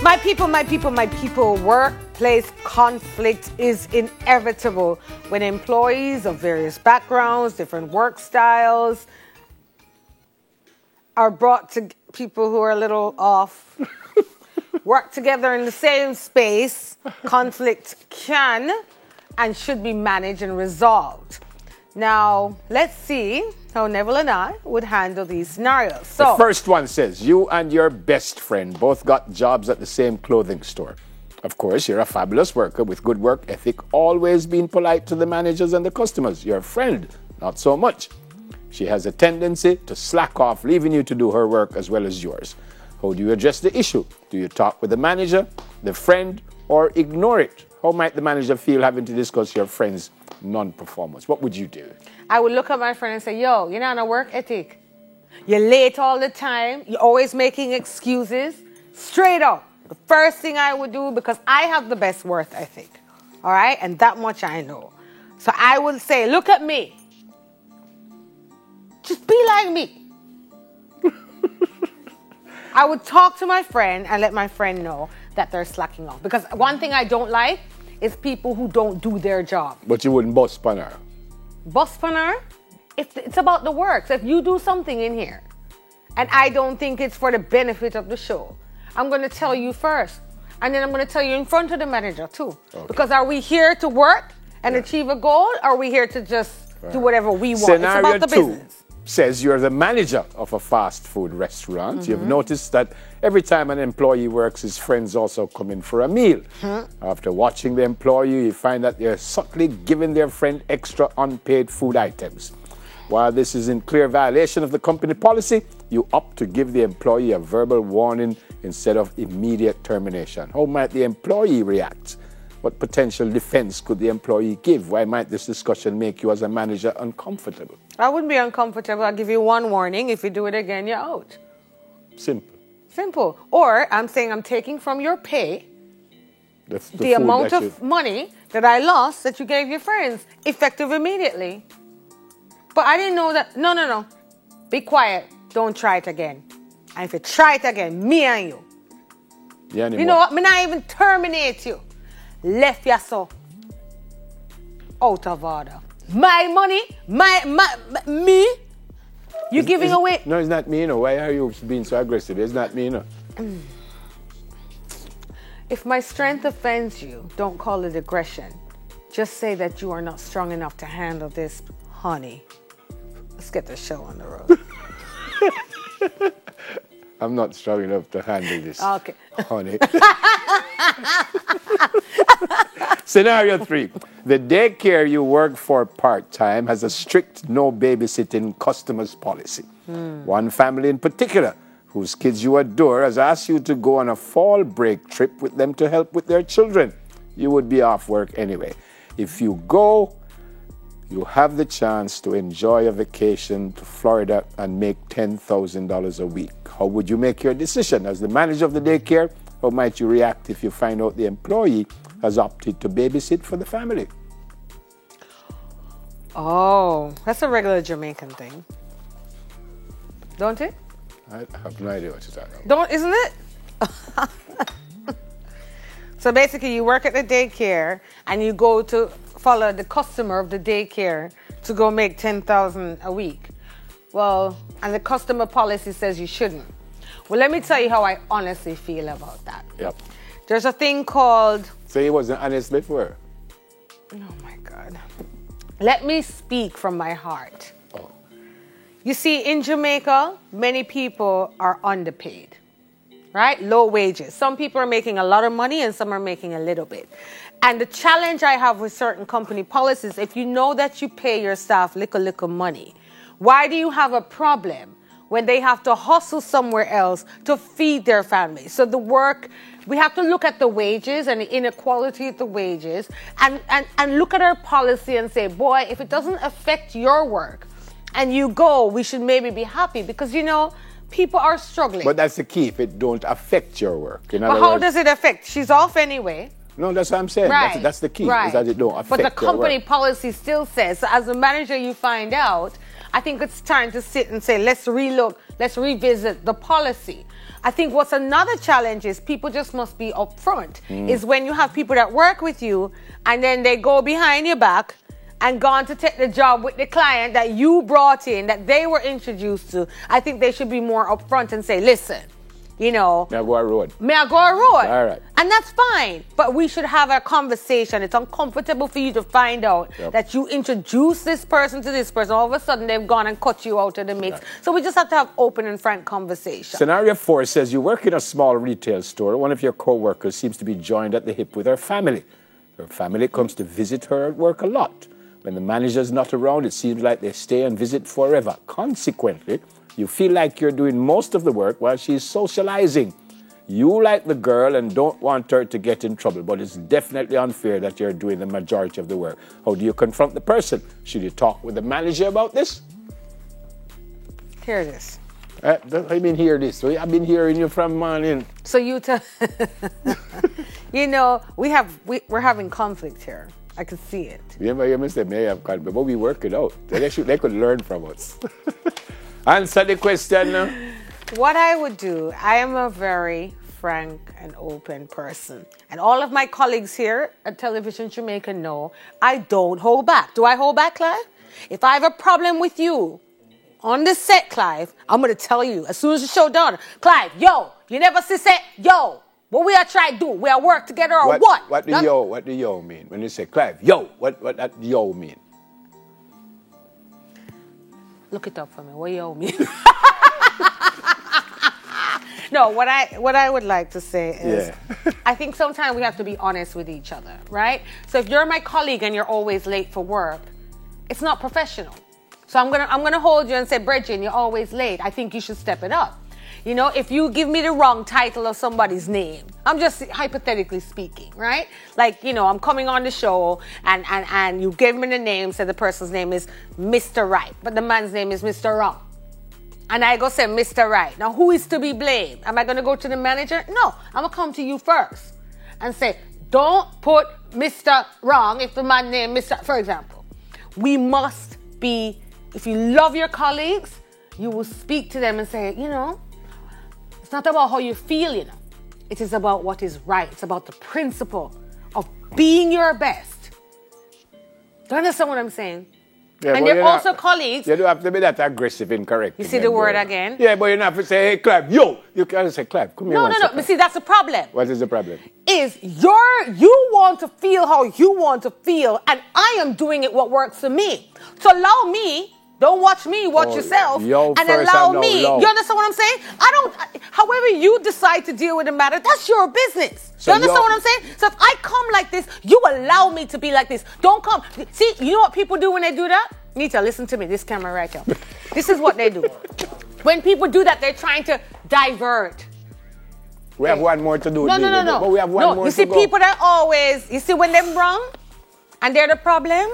My people, workplace conflict is inevitable when employees of various backgrounds, different work styles are brought to people who are a little off, work together in the same space. Conflict can and should be managed and resolved. Now, let's see how Neville and I would handle these scenarios. So, the first one says, you and your best friend both got jobs at the same clothing store. Of course, you're a fabulous worker with good work ethic, always being polite to the managers and the customers. Your friend, not so much. She has a tendency to slack off, leaving you to do her work as well as yours. How do you address the issue? Do you talk with the manager, the friend, or ignore it? How might the manager feel having to discuss your friend's non-performance? What would you do? I would look at my friend and say, yo, you're not on a work ethic. You're late all the time. You're always making excuses. Straight up. The first thing I would do, because I have the best work ethic, all right? And that much I know. So I would say, look at me. Just be like me. I would talk to my friend and let my friend know that they're slacking off. Because one thing I don't like is people who don't do their job. But you wouldn't bust on her. Bust on her? It's about the work. So if you do something in here and I don't think it's for the benefit of the show, I'm going to tell you first. And then I'm going to tell you in front of the manager too. Okay. Because are we here to work and achieve a goal? Or are we here to just do whatever we want? Scenario it's about the business. Says you're the manager of a fast food restaurant. You've noticed that every time an employee works, his friends also come in for a meal. After watching the employee, you find that they're subtly giving their friend extra unpaid food items. While this is in clear violation of the company policy, you opt to give the employee a verbal warning instead of immediate termination. How might the employee react? What potential defense could the employee give? Why might this discussion make you as a manager uncomfortable? I wouldn't be uncomfortable. I'll give you one warning. If you do it again, you're out. Simple. Or I'm saying I'm taking from your pay the amount of money that I lost that you gave your friends, effective immediately. But I didn't know that. No. Be quiet. Don't try it again. And if you try it again, me and you. You know what? Me not even terminate you. Left you so out of order. My money, me. You giving away? No, it's not me. Why are you being so aggressive? It's not me. If my strength offends you, don't call it aggression. Just say that you are not strong enough to handle this, honey. Let's get the show on the road. I'm not strong enough to handle this, honey. Scenario 3. The daycare you work for part-time has a strict no babysitting customers policy. One family in particular, whose kids you adore, has asked you to go on a fall break trip with them to help with their children. You would be off work anyway. If you go, you have the chance to enjoy a vacation to Florida and make $10,000 a week. How would you make your decision? As the manager of the daycare, how might you react if you find out the employee has opted to babysit for the family? Oh, that's a regular Jamaican thing. Don't it? I have no idea what you're talking about. Isn't it? So basically, you work at the daycare and you go to follow the customer of the daycare to go make $10,000 a week. Well, and the customer policy says you shouldn't. Well, let me tell you how I honestly feel about that. Yep. There's a thing called... So he wasn't honest before? Oh, my God. Let me speak from my heart. Oh. You see, in Jamaica, many people are underpaid, right? Low wages. Some people are making a lot of money and some are making a little bit. And the challenge I have with certain company policies, if you know that you pay your staff little money, why do you have a problem when they have to hustle somewhere else to feed their family? So the work, we have to look at the wages and the inequality of the wages and look at our policy and say, boy, if it doesn't affect your work and you go, we should maybe be happy because, people are struggling. But that's the key, if it don't affect your work. But how does it affect? She's off anyway. No, that's what I'm saying. Right. That's the key, right. is that it don't affect But the company your work. policy still says, so as a manager you find out, I think it's time to sit and say, let's revisit the policy. I think what's another challenge is people just must be upfront. Is when you have people that work with you and then they go behind your back and gone to take the job with the client that you brought in, that they were introduced to. I think they should be more upfront and say, listen, you know, May I go a road? may I go a road? All right. And that's fine. But we should have a conversation. It's uncomfortable for you to find out that you introduce this person to this person. All of a sudden, they've gone and cut you out of the mix. So we just have to have open and frank conversation. Scenario 4 says you work in a small retail store. One of your co-workers seems to be joined at the hip with her family. Her family comes to visit her at work a lot. When the manager's not around, it seems like they stay and visit forever. Consequently, you feel like you're doing most of the work while she's socializing. You like the girl and don't want her to get in trouble, but it's definitely unfair that you're doing the majority of the work. How do you confront the person? Should you talk with the manager about this? Hear this. I mean, hear this. I've been hearing you from morning. So you tell, you know, we're having conflict here. I can see it. You must say may have conflict, but we work it out. They could learn from us. Answer the question now. What I would do, I am a very frank and open person. And all of my colleagues here at Television Jamaica know I don't hold back. Do I hold back, Clive? If I have a problem with you on the set, Clive, I'm going to tell you as soon as the show done. Clive, yo, you never see set, yo. What we are trying to do? We are work together or what? What do yo mean? When you say Clive, yo, what that yo mean? Look it up for me. What yo mean? No, what I would like to say is, I think sometimes we have to be honest with each other, right? So if you're my colleague and you're always late for work, it's not professional. So I'm gonna hold you and say, Bridget, you're always late. I think you should step it up. You know, if you give me the wrong title of somebody's name, I'm just hypothetically speaking, right? Like, you know, I'm coming on the show and you give me the name, say the person's name is Mr. Right, but the man's name is Mr. Wrong. And I go say Mr. Right. Now, who is to be blamed? Am I going to go to the manager? No, I'm going to come to you first and say, don't put Mr. Wrong if the man named Mr. For example, we must be, if you love your colleagues, you will speak to them and say, you know, it's not about how you feel, you know. It is about what is right. It's about the principle of being your best. Do you understand what I'm saying? Yeah, and they're also colleagues. You don't have to be that aggressive and correct. You see the word again? Yeah, but you don't have to say, hey, Clive, yo. You can't say, Clive, come here. No. But see, that's the problem. What is the problem? Is you want to feel how you want to feel, and I am doing it what works for me. So allow me. Don't watch me, watch yourself, and allow me. You understand what I'm saying? However you decide to deal with the matter, that's your business. So you understand what I'm saying? So if I come like this, you allow me to be like this. Don't come. See, you know what people do when they do that? Nita, listen to me. This camera right here. This is what they do. When people do that, they're trying to divert. We have one more to do. No. But we have one more to go. You see, people that always, you see when they're wrong, and they're the problem,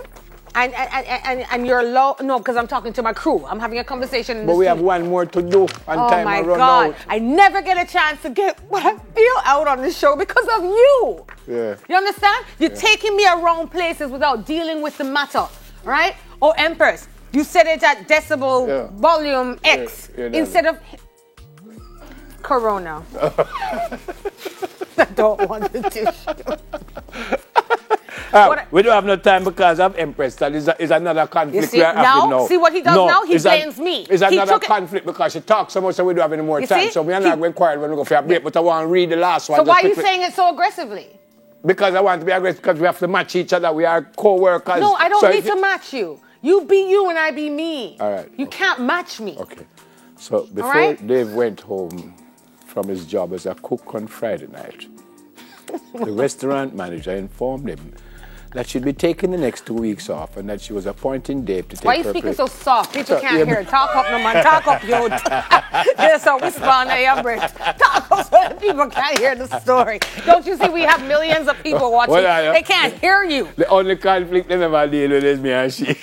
and you're low. No, because I'm talking to my crew. I'm having a conversation. But we have one more to do. And oh time my run God! Out. I never get a chance to get what I feel out on the show because of you. Yeah. You understand? You're taking me around places without dealing with the matter, right? Oh, Empress, you said it at decibel volume X instead of Corona. I don't want the tissue. We don't have no time because of Empress. That is another conflict we are having now. See what he does now? He blames me. It's another conflict because she talks so much and we don't have any more time. So we are not going quiet when we go for a break, but I want to read the last one. So why are you saying it so aggressively? Because I want to be aggressive because we have to match each other. We are co-workers. No, I don't need to match you. You be you and I be me. All right. You can't match me. Okay. So before Dave went home from his job as a cook on Friday night, the restaurant manager informed him that she'd be taking the next 2 weeks off and that she was appointing Dave to take her Why are you speaking so soft? People can't hear it. Talk up, no man. Talk up, yo. There's a whisper on the Brit. Talk up so that people can't hear the story. Don't you see we have millions of people watching? They can't hear you. The only conflict they never deal with is me and she.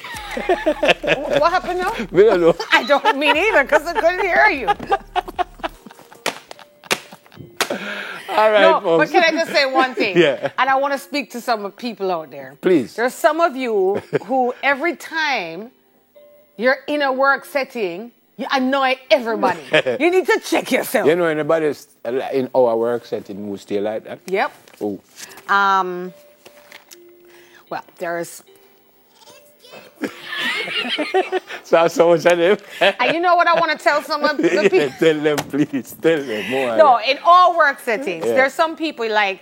What happened now? We don't know. I don't mean either because I couldn't hear you. All right, no, folks. but can I just say one thing? Yeah. And I want to speak to some people out there. Please. There's some of you who every time you're in a work setting, You annoy everybody. You need to check yourself. You know anybody in our work setting who stay like that? Yep. Oh. Well, there's... So much of them. And you know what I want to tell someone? The Yeah, tell them, please. Tell them more. No, in all work settings, Yeah. there's some people like,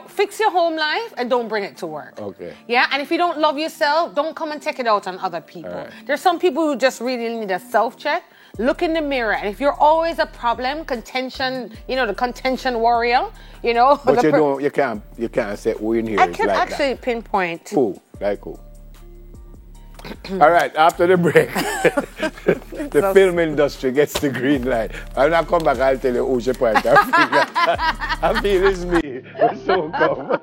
fix your home life and don't bring it to work. Okay. Yeah, and if you don't love yourself, don't come and take it out on other people. All right. There's some people who just really need a self-check. Look in the mirror, and if you're always a problem, contention, the contention warrior, But you can't say who in here I is can like actually that. pinpoint. Who? Like who? All right, after the break, the film industry gets the green light. When I come back, I'll tell you who's your point. I feel it's me. So come.